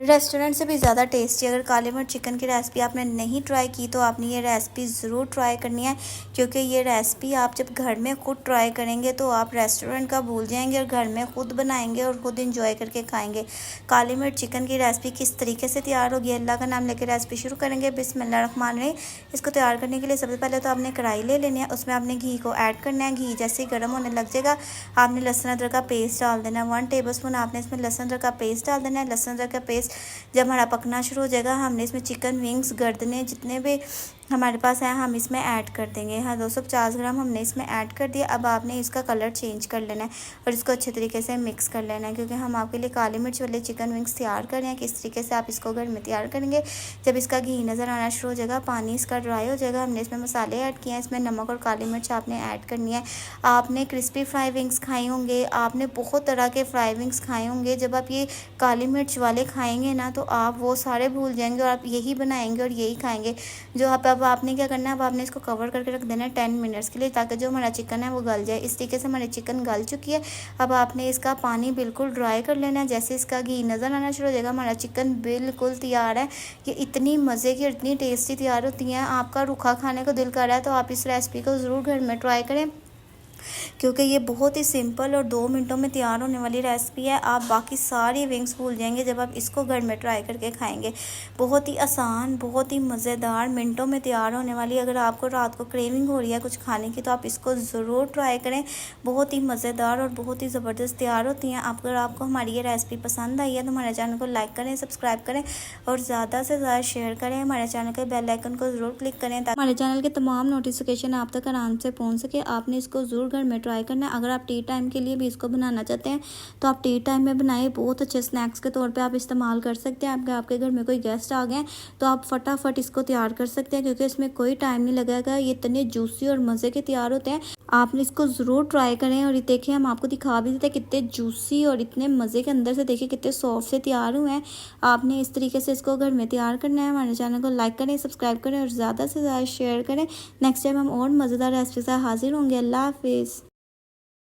Restaurant से भी ज़्यादा टेस्टी अगर काली मिर्च चिकन की रेसिपी आपने नहीं ट्राई की तो आपने ये रेसिपी ज़रूर ट्राई करनी है, क्योंकि ये रेसिपी आप जब घर में खुद ट्राई करेंगे तो आप रेस्टोरेंट का भूल जाएंगे और घर में खुद बनाएंगे और खुद इंजॉय करके खाएंगे। काली मिर्च चिकन की रेसिपी किस तरीके से तैयार होगी, अल्लाह का नाम लेकर रेसिपी शुरू करेंगे। बिस्मिल्लाहिर्रहमानिर्रहीम। इसको तैयार करने के लिए सबसे पहले तो आपने कढ़ाई ले लेनी है, उसमें आपने घी को ऐड करना है। घी जैसे ही गर्म होने लग जाएगा आपने लहसुन अदरक का पेस्ट डाल देना है। 1 टेबलस्पून आपने इसमें लहसुन अदरक का पेस्ट डाल देना है। लहसुन अदरक का पेस्ट जब हमारा पकना शुरू हो जाएगा हमने इसमें चिकन विंग्स गर्दने जितने भी हमारे पास है हम इसमें ऐड कर देंगे। हाँ, 250 ग्राम हमने इसमें ऐड कर दिया। अब आपने इसका कलर चेंज कर लेना है और इसको अच्छे तरीके से मिक्स कर लेना है, क्योंकि हम आपके लिए काली मिर्च वाले चिकन विंग्स तैयार कर रहे हैं। किस तरीके से आप इसको घर में तैयार करेंगे, जब इसका घी नज़र आना शुरू हो जाएगा, पानी इसका ड्राई हो जाएगा, हमने इसमें मसाले ऐड किए हैं। इसमें नमक और काली मिर्च आपने ऐड करनी है। आपने क्रिस्पी फ्राई विंग्स खाए होंगे, आपने बहुत तरह के फ्राई विंग्स खाए होंगे। जब आप ये काली मिर्च वाले खाएंगे ना तो आप वो सारे भूल जाएंगे और आप यही बनाएंगे और यही खाएंगे। जो अब आपने क्या करना है, अब आपने इसको कवर करके रख देना है 10 मिनट्स के लिए, ताकि जो हमारा चिकन है वो गल जाए। इस तरीके से हमारी चिकन गल चुकी है। अब आपने इसका पानी बिल्कुल ड्राई कर लेना है। जैसे इसका घी नज़र आना शुरू हो जाएगा हमारा चिकन बिल्कुल तैयार है। ये इतनी मज़े की और इतनी टेस्टी तैयार होती हैं, आपका रूखा खाने को दिल कर रहा है तो आप इस रेसिपी को ज़रूर घर में ट्राई करें, क्योंकि ये बहुत ही सिंपल और 2 मिनटों में तैयार होने वाली रेसिपी है। आप बाकी सारी विंग्स भूल जाएंगे जब आप इसको घर में ट्राई करके खाएंगे। बहुत ही आसान, बहुत ही मज़ेदार, मिनटों में तैयार होने वाली। अगर आपको रात को क्रेविंग हो रही है कुछ खाने की तो आप इसको ज़रूर ट्राई करें। बहुत ही मज़ेदार और बहुत ही ज़बरदस्त तैयार होती हैं। अगर आपको हमारी ये रेसिपी पसंद आई है तो हमारे चैनल को लाइक करें, सब्सक्राइब करें और ज़्यादा से ज़्यादा शेयर करें। हमारे चैनल के बेल आइकन को ज़रूर क्लिक करें ताकि हमारे चैनल के तमाम नोटिफिकेशन आप तक आराम से पहुँच सके। आपने इसको ज़रूर घर में ट्राई करना है। अगर आप टी टाइम के लिए भी इसको बनाना चाहते हैं तो आप टी टाइम में बनाए, बहुत अच्छे स्नैक्स के तौर पे आप इस्तेमाल कर सकते हैं। आपके घर में कोई गेस्ट आ गए तो आप फटाफट इसको तैयार कर सकते हैं, क्योंकि इसमें कोई टाइम नहीं लगेगा। ये इतने जूसी और मज़े के तैयार होते हैं। आपने इसको ज़रूर ट्राई करें। और ये देखिए हम आपको दिखा भी देते हैं कितने जूसी और इतने मज़े के अंदर से, देखिए कितने सॉफ्ट से तैयार हुए हैं। आपने इस तरीके से इसको घर में तैयार करना है। हमारे चैनल को लाइक करें, सब्सक्राइब करें और ज़्यादा से ज़्यादा शेयर करें। नेक्स्ट टाइम हम और मज़ेदार रेसिपी से हाजिर होंगे। अल्लाह हाफिज़।